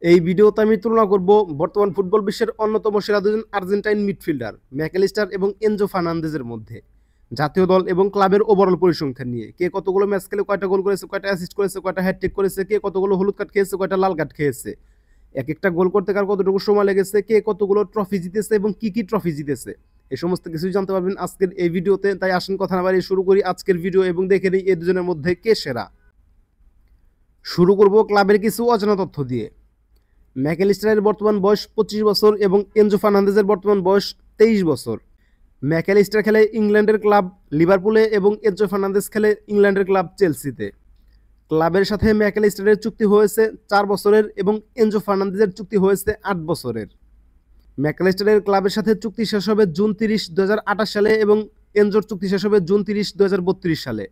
এই ভিডিওতে আমি তুলনা করব বর্তমান ফুটবল বিশ্বের অন্যতম সেরা দুজন আর্জেন্টাইন মিডফিল্ডার ম্যাকঅ্যালিস্টার এবং এনজো ফার্নান্দেজের মধ্যে জাতীয় দল এবং ক্লাবের ওভারঅল পরিসংখ্যান নিয়ে। কে কতগুলো ম্যাচ খেলে কয়টা গোল করেছে, কয়টা অ্যাসিস্ট করেছে, কয়টা হ্যাটট্রিক করেছে, কে কতগুলো হলুদ কার্ড খেয়েছে, কয়টা লাল কার্ড খেয়েছে, এক একটা গোল করতে কার কতটুকু সময় লেগেছে, কে কতগুলো ট্রফি জিতেছে এবং কি কি ট্রফি জিতেছে, এই সমস্ত কিছুই জানতে পারবেন আজকের এই ভিডিওতে। তাই আসুন কথা না বাড়িয়ে শুরু করি আজকের ভিডিও এবং দেখে নিই এই দুজনের মধ্যে কে সেরা। শুরু করব ক্লাবের কিছু অজানা তথ্য দিয়ে। ম্যাকঅ্যালিস্টারের বর্তমান বয়স 25 বছর এবং এনজো ফার্নান্দেজের বর্তমান বয়স 23 বছর। ম্যাকঅ্যালিস্টার খেলে ইংল্যান্ডের ক্লাব লিভারপুলে এবং এনজো ফার্নান্দেজ খেলে ইংল্যান্ডের ক্লাব চেলসিতে। ক্লাবের সাথে ম্যাকঅ্যালিস্টারের চুক্তি হয়েছে 4 বছরের এবং এনজো ফার্নান্দেজের চুক্তি হয়েছে 8 বছরের। ম্যাকঅ্যালিস্টারের ক্লাবের সাথে চুক্তি শেষ হবে জুন 30, 2028 সালে এবং এনজোর চুক্তি শেষ হবে জুন 30, 2032 সালে।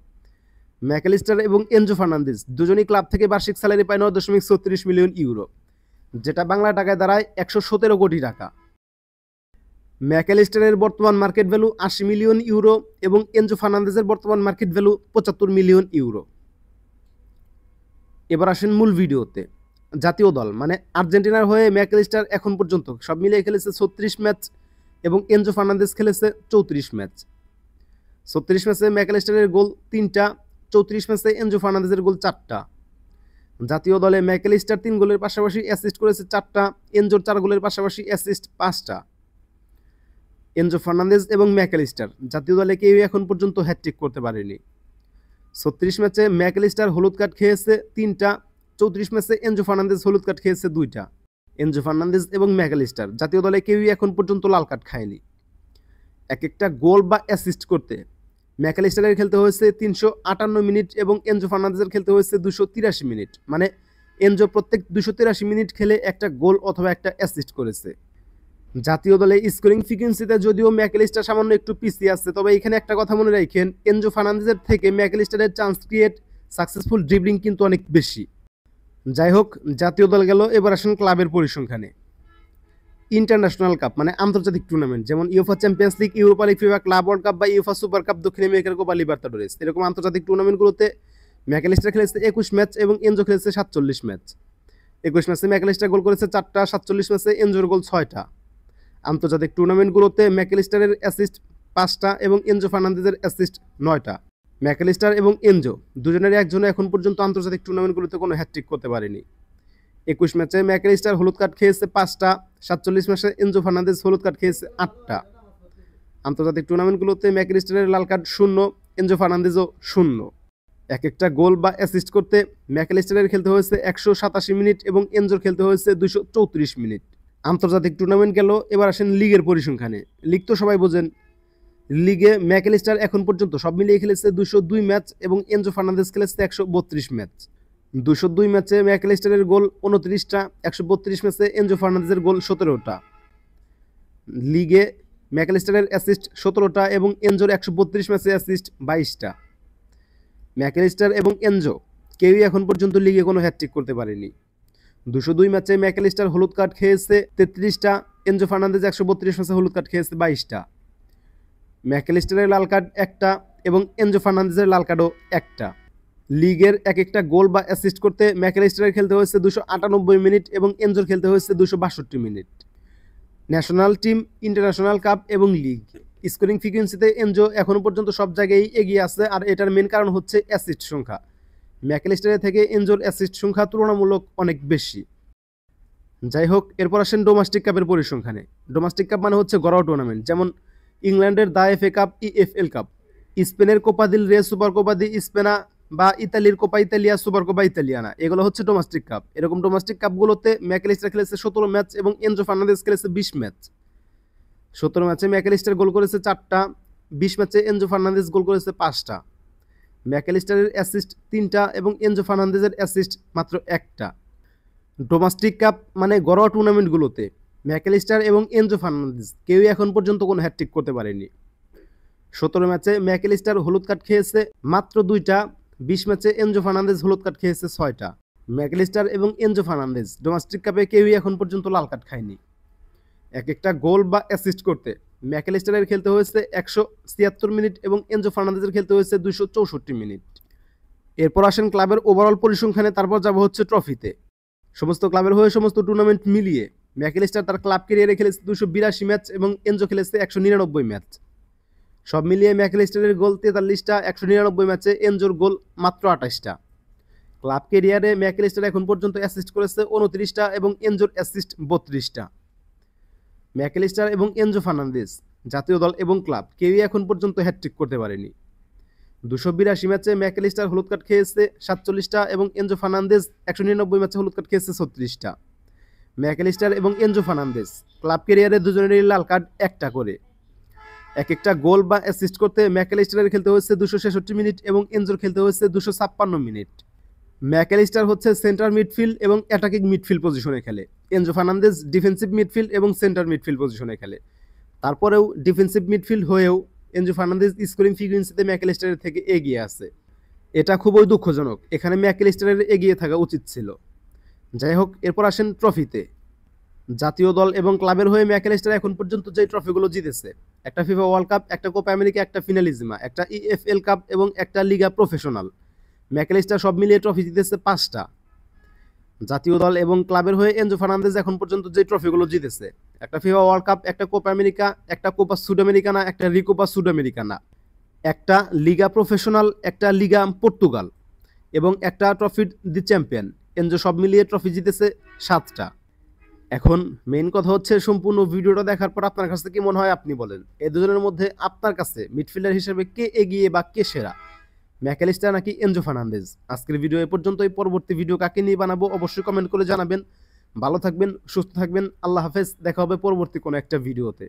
ম্যাকঅ্যালিস্টার এবং এনজো ফার্নান্দেজ দুজনই ক্লাব থেকে বার্ষিক স্যালারি পায় 9.36 মিলিয়ন ইউরো, যেটা বাংলা টাকায় দাঁড়ায় 117 কোটি টাকা। ম্যাকঅ্যালিস্টারের বর্তমান মার্কেট ভ্যালু 80 মিলিয়ন ইউরো এবং এনজো ফার্নান্দেজের বর্তমান মার্কেট ভ্যালু 75 মিলিয়ন ইউরো। এবার আসেন মূল ভিডিওতে। জাতীয় দল মানে আর্জেন্টিনার হয়ে ম্যাকঅ্যালিস্টার এখন পর্যন্ত সব মিলিয়ে খেলেছে 36 ম্যাচ এবং এনজো ফার্নান্দেজ খেলেছে 34 ম্যাচ। 36 ম্যাচে ম্যাকঅ্যালিস্টারের গোল 3টা, 34 ম্যাচে এনজো ফার্নান্দেজের গোল 4টা। জাতীয় দলে ম্যাকঅ্যালিস্টার 3 গোলের পাশাপাশি অ্যাসিস্ট করেছে 4টা, এনজোর 4 গোলের পাশাপাশি অ্যাসিস্ট 5টা। এনজো ফার্নান্দেজ এবং ম্যাকঅ্যালিস্টার জাতীয় দলে কেউ এখন পর্যন্ত হ্যাটট্রিক করতে পারেনি। 36 ম্যাচে ম্যাকঅ্যালিস্টার হলুদ কার্ড খেয়েছে 3টা, 34 ম্যাচে এনজো ফার্নান্দেজ হলুদ কার্ড খেয়েছে 2টা। এনজো ফার্নান্দেজ এবং ম্যাকঅ্যালিস্টার জাতীয় দলে কেউই এখন পর্যন্ত লাল কার্ড খায়নি। এক একটা গোল বা অ্যাসিস্ট করতে ম্যাকঅ্যালিস্টারের খেলতে হয়েছে 358 মিনিট এবং এনজো ফার্নান্দেজের খেলতে হয়েছে 283 মিনিট। মানে এনজো প্রত্যেক 283 মিনিট খেলে একটা গোল অথবা একটা অ্যাসিস্ট করেছে। জাতীয় দলে স্কোরিং ফ্রিকোয়েন্সিতে যদিও ম্যাকঅ্যালিস্টার সামান্য একটু পিছিয়ে আছে, তবে এখানে একটা কথা মনে রাখেন, এনজো ফার্নান্দেজের থেকে ম্যাকঅ্যালিস্টারের চান্স ক্রিয়েট, সাকসেসফুল ড্রিবলিং কিন্তু অনেক বেশি। যাই হোক, জাতীয় দল গেল, এবার আসুন ক্লাবের পরিসংখ্যানে। ইন্টারন্যাশনাল কাপ মানে আন্তর্জাতিক টুর্নামেন্ট, যেমন UEFA champions league, Europa league, FIFA club world cup বা ইউফা সুপার কাপ, দক্ষিণ আমেরিকার কোপা লিবার্তাডোরেস, এরকম আন্তর্জাতিক টুর্নামেন্টগুলোতে ম্যাকঅ্যালিস্টার খেলেছে 21 ম্যাচ এবং এনজো খেলেছে 47 ম্যাচ। 21 ম্যাচে ম্যাকঅ্যালিস্টার গোল করেছে 4টা, 47 ম্যাচে এনজোর গোল 6টা। আন্তর্জাতিক টুর্নামেন্টগুলোতে ম্যাকঅ্যালিস্টারের অ্যাসিস্ট 5টা এবং এনজো ফার্নান্দেজের অ্যাসিস্ট 9টা। ম্যাকঅ্যালিস্টার এবং এনজো দুজনের একজনও এখন পর্যন্ত আন্তর্জাতিক টুর্নামেন্টগুলোতে কোনো হ্যাটট্রিক করতে পারেনি। 21 ম্যাচে ম্যাকঅ্যালিস্টার হলুদ কার্ড খেয়েছে 5টা, 47 ম্যাচে এনজো ফার্নান্দেজ হলুদ কার্ড খেয়েছে 8টা। আন্তর্জাতিক টুর্নামেন্টগুলোতে ম্যাকঅ্যালিস্টারের লাল কার্ড 0, এনজো ফার্নান্দেজও 0। এক একটা গোল বা অ্যাসিস্ট করতে ম্যাকঅ্যালিস্টারের খেলতে হয়েছে 187 মিনিট এবং এনজোর খেলতে হয়েছে 234 মিনিট। আন্তর্জাতিক টুর্নামেন্ট গেল, এবার আসেন লিগের পরিসংখ্যানে। লিগ তো সবাই বোঝেন। লিগে ম্যাকঅ্যালিস্টার এখন পর্যন্ত সব মিলিয়ে খেলেছে 202 ম্যাচ এবং এনজো ফার্নান্দেজ খেলেছে 132 ম্যাচ। 202 ম্যাচে ম্যাকঅ্যালিস্টারের গোল 29টা, 132 ম্যাচে এনজো ফার্নান্দেজের গোল 17টা। লিগে ম্যাকঅ্যালিস্টারের অ্যাসিস্ট 17টা এবং এনজোর 132 ম্যাচে অ্যাসিস্ট 22টা। ম্যাকঅ্যালিস্টার এবং এনজো কেউই এখন পর্যন্ত লিগে কোনো হ্যাটট্রিক করতে পারেনি। 202 ম্যাচে ম্যাকঅ্যালিস্টার হলুদ কার্ড খেয়েছে 33টা, এনজো ফার্নান্দেজ 132 ম্যাচে হলুদ কার্ড খেয়েছে 22টা। ম্যাকঅ্যালিস্টারের লাল কার্ড 1টা এবং এনজো ফার্নান্দেজের লাল কার্ডও 1টা। লিগের এক একটা গোল বা অ্যাসিস্ট করতে ম্যাকঅ্যালিস্টারের খেলতে হয়েছে 298 মিনিট এবং এনজোর খেলতে হয়েছে 262 minute. National team, international cup এবং লিগ স্কোরিং ফ্রিকোয়েন্সিতে এনজো এখনও পর্যন্ত সব জায়গায় এগিয়ে আছে, আর এটার মেন কারণ হচ্ছে অ্যাসিস্ট সংখ্যা। ম্যাকঅ্যালিস্টারের থেকে এনজোর অ্যাসিস্ট সংখ্যা তুলনামূলক অনেক বেশি। যাই হোক, এরপর আসেন ডোমেস্টিক কাপের পরিসংখ্যানে। ডোমেস্টিক কাপ মানে হচ্ছে ঘরোয়া টুর্নামেন্ট, যেমন ইংল্যান্ডের দা এফএ কাপ, ইএফএল কাপ, স্পেনের কোপা দিল রে, সুপার কোপা দি স্পেনা বা ইতালির Copa Italia, super Copa Italiana, এগুলো হচ্ছে ডোমেস্টিক কাপ। এরকম ডোমেস্টিক কাপগুলোতে ম্যাকঅ্যালিস্টার খেলেছে 17 ম্যাচ এবং এনজো ফার্নান্দেজ খেলেছে 20 ম্যাচ। 17 ম্যাচে ম্যাকঅ্যালিস্টার গোল করেছে 4টা, 20 ম্যাচে এনজো ফার্নান্দেজ গোল করেছে 5টা। ম্যাকঅ্যালিস্টারের অ্যাসিস্ট 3টা এবং এনজো ফার্নান্দেজের অ্যাসিস্ট মাত্র 1টা। ডোমেস্টিক কাপ মানে ঘরোয়া টুর্নামেন্টগুলোতে ম্যাকঅ্যালিস্টার এবং এনজো ফার্নান্দেজ কেউই এখন পর্যন্ত কোনো হ্যাটট্রিক করতে পারেনি। 17 ম্যাচে ম্যাকঅ্যালিস্টার হলুদ কার্ড খেয়েছে মাত্র 2টা, 20 ম্যাচে এনজো ফার্নান্দেজ হলুদ কার্ড খেয়েছে 6টা। ম্যাকঅ্যালিস্টার এবং এনজো ফার্নান্দেজ ডোমেস্টিক কাপে কেউই এখন পর্যন্ত লাল কার্ড খায়নি। এক একটা গোল বা অ্যাসিস্ট করতে ম্যাকঅ্যালিস্টারের খেলতে হয়েছে 176 মিনিট এবং এনজো ফার্নান্দেজের খেলতে হয়েছে 264 মিনিট। এরপর আসেন ক্লাবের ওভারঅল পরিসংখ্যানে, তারপর যাব হচ্ছে ট্রফিতে। সমস্ত ক্লাবের হয়ে সমস্ত টুর্নামেন্ট মিলিয়ে ম্যাকঅ্যালিস্টার তার ক্লাব ক্যারিয়ারে খেলেছে 282 ম্যাচ এবং এনজো খেলেছে 199 ম্যাচ। সব মিলিয়ে ম্যাকঅ্যালিস্টারের গোল 43টা, 199 ম্যাচে এনজোর গোল মাত্র 28টা। ক্লাব ক্যারিয়ারে ম্যাকঅ্যালিস্টার এখন পর্যন্ত অ্যাসিস্ট করেছে 29টা এবং এনজোর অ্যাসিস্ট 32টা। ম্যাকঅ্যালিস্টার এবং এনজো ফার্নান্দেজ জাতীয় দল এবং ক্লাব কেউই এখন পর্যন্ত হ্যাটট্রিক করতে পারেনি। 282 ম্যাচে ম্যাকঅ্যালিস্টার হলুদ কার্ড খেয়েছে 47টা এবং এনজো ফার্নান্দেজ 199 ম্যাচে হলুদ কার্ড খেয়েছে 36টা। ম্যাকঅ্যালিস্টার এবং এনজো ফার্নান্দেজ ক্লাব ক্যারিয়ারে দুজনেরই লাল কার্ড একটা করে। এক একটা গোল বা অ্যাসিস্ট করতে ম্যাকঅ্যালিস্টারের খেলতে হয়েছে 266 মিনিট এবং এনজোর খেলতে হয়েছে 256 মিনিট। ম্যাকঅ্যালিস্টার হচ্ছে সেন্টার মিডফিল্ড এবং অ্যাটাকিং মিডফিল্ড পজিশনে খেলে। এনজো ফার্নান্দেজ ডিফেন্সিভ মিডফিল্ড এবং সেন্টার মিডফিল্ড পজিশনে খেলে। তারপরেও ডিফেন্সিভ মিডফিল্ড হয়েও এনজো ফার্নান্দেজ স্কোরিং ফ্রিকুয়েন্সিতে ম্যাকঅ্যালিস্টারের থেকে এগিয়ে আছে। এটা খুবই দুঃখজনক, এখানে ম্যাকঅ্যালিস্টারের এগিয়ে থাকা উচিত ছিল। যাই হোক, এরপর আসেন ট্রফিতে। জাতীয় দল এবং ক্লাবের হয়ে ম্যাকঅ্যালিস্টার এখন পর্যন্ত যে ট্রফিগুলো জিতেছে, একটা ফিফা ওয়ার্ল্ড কাপ, একটা কোপা আমেরিকা, একটা ফিনালিজিমা, একটা ইএফএল কাপ এবং একটা লিগা প্রফেশনাল। ম্যাকঅ্যালিস্টার সব মিলিয়ে ট্রফি জিতেছে 5টা। জাতীয় দল এবং ক্লাবের হয়ে এনজো ফার্নান্দেজ এখন পর্যন্ত যে ট্রফিগুলো জিতেছে, একটা ফিফা ওয়ার্ল্ড কাপ, একটা কোপা আমেরিকা, একটা কোপা সুডামেরিকানা, একটা রিকোপা সুডামেরিকানা, একটা লিগা প্রফেশনাল, একটা লিগা পর্তুগাল এবং একটা ট্রফি দি চ্যাম্পিয়ন। এনজো সব মিলিয়ে ট্রফি জিতেছে 7টা। এখন মেইন কথা হচ্ছে, সম্পূর্ণ ভিডিওটা দেখার পর আপনার কাছে কি মনে হয় আপনি বলেন, এই দুজনের মধ্যে আপনার কাছে মিডফিল্ডার হিসেবে কে এগিয়ে বা কে সেরা, ম্যাকঅ্যালিস্টার নাকি এনজো ফার্নান্দেজ? আজকের ভিডিও এ পর্যন্তই। পরবর্তী ভিডিও কাকে নিয়ে বানাবো অবশ্যই কমেন্ট করে জানাবেন। ভালো থাকবেন, সুস্থ থাকবেন, আল্লাহ হাফেজ। দেখা হবে পরবর্তী কোনো একটা ভিডিওতে।